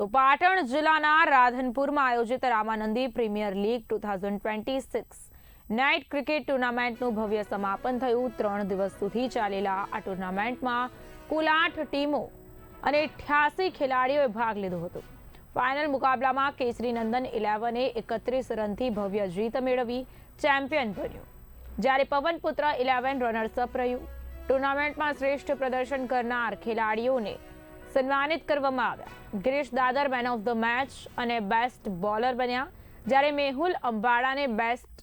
તો પાટણ જિલ્લાના રાધનપુરમાં આયોજિત Ramanandi premier league 2026 night cricket ટુર્નામેન્ટનું ભવ્ય સમાપન થયું। 3 દિવસ સુધી ચાલેલા આ ટુર્નામેન્ટમાં કુલ 8 ટીમો અને 88 ખેલાડીઓએ ભાગ લીધો હતો। ફાઇનલ મુકાબલામાં કેસરી નંદન 11એ 31 રનથી ભવ્ય જીત મેળવી ચેમ્પિયન બન્યું, જ્યારે પવનપુત્ર 11 રનર્સઅપ રહ્યું। ટુર્નામેન્ટમાં શ્રેષ્ઠ પ્રદર્શન કરનાર ખેલાડીઓને સન્માનિત કરવામાં આવ્યા। ગિરીશ દાદર મેન ઓફ ધ મેચ અને બેસ્ટ બોલર બન્યા, જ્યારે મેહુલ અંબાડાને બેસ્ટ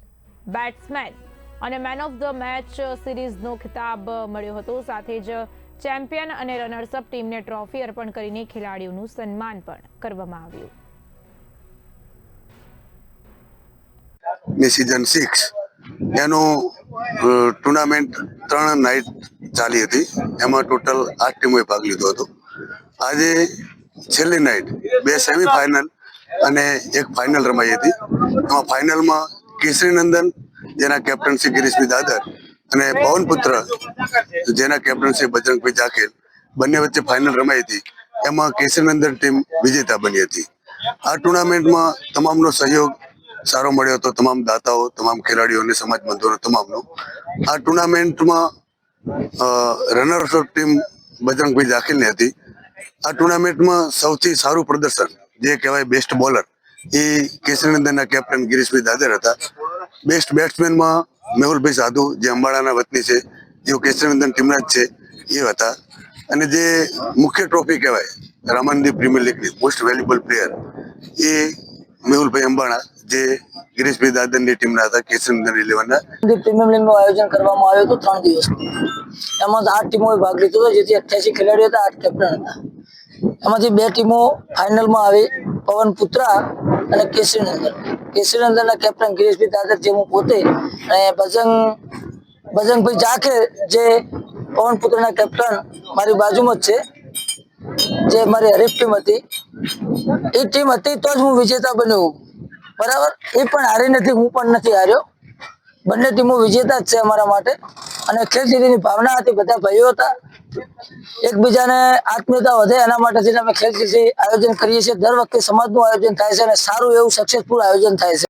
બેટ્સમેન અને મેન ઓફ ધ મેચ સિરીઝનો ખિતાબ મળ્યો હતો। સાથે જ ચેમ્પિયન અને રનર્સઅપ ટીમને ટ્રોફી અર્પણ કરીને ખેલાડીઓનું સન્માન પણ કરવામાં આવ્યું। सीजन 6 એનો ટુર્નામેન્ટ 3 નાઇટ ચાલી હતી, એમાં ટોટલ 8 ટીમોએ ભાગ લીધો હતો। આજે છેલ્લી નાઇટ 2 સેમીફાઇનલ અને 1 ફાઇનલ રમાઈ હતી। એમાં ફાઇનલમાં કેસરી નંદન જેના કેપ્ટનસી ગિરીશભાઈ દાદર અને પવનપુત્ર જેના કેપ્ટનસી બજરંગભાઈ જાખેર બંને વચ્ચે ફાઇનલ રમાઈ હતી। એમાં કેસરી નંદન ટીમ વિજેતા બની હતી। આ ટુર્નામેન્ટમાં તમામનો સહયોગ સારો મળ્યો હતો, તમામ દાતાઓ, તમામ ખેલાડીઓ અને સમાજ બંધુઓનો તમામનો। આ ટુર્નામેન્ટમાં રનર્સઅપ ટીમ બજરંગભાઈ જાખેરની હતી। આ ટુર્નામેન્ટમાં સૌથી સારું પ્રદર્શન જે કહેવાય બેસ્ટ બોલર એ કેસરીનંદનના કેપ્ટન ગિરીશભાઈ દાદર હતા। બેસ્ટ બેટ્સમેનમાં મેહુલભાઈ સાધુ જે અંબાડાના વતની છે, જેઓ કેસરીનંદન ટીમના જ છે, એ હતા। અને જે મુખ્ય ટ્રોફી કહેવાય રામાનંદી પ્રીમિયર લીગની મોસ્ટ વેલ્યુબલ પ્લેયર એ મેહુલભાઈ અંબાડા જે ગિરીશભાઈ દાદરની ટીમના હતા, કેસરીનંદન 11ના। પ્રીમિયર લીગનું આયોજન કરવામાં આવ્યું હતું 3 દિવસ। એમાં 8 ટીમોએ ભાગ લીધો હતો, જેથી 88 ખેલાડીઓ હતા, 8 કેપ્ટન હતા। એમાંથી 2 ટીમો ફાઇનલમાં આવી, પવનપુત્રા અને કેસરીનંદનના કેપ્ટન ગિરીશભાઈ દાદર જે હું પોતે અને બજરંગભાઈ જાખેર જે પવનપુત્રના કેપ્ટન મારી બાજુમાં જ છે, જે મારી હરીફ ટીમ હતી, એ ટીમ હતી તો જ હું વિજેતા બન્યો। બરાબર, એ પણ હારી નથી, હું પણ નથી હાર્યો। બંને ટીમો વિજેતા જ છે અમારા માટે। અને ખેલદિલીની ભાવના હતી, બધા ભાઈઓ હતા, એકબીજાને આત્મીયતા વધે એના માટે અમે ખેલદિલી આયોજન કરીએ છીએ। દર વખતે સમાજનું આયોજન થાય છે અને સારું એવું સક્સેસફુલ આયોજન થાય છે।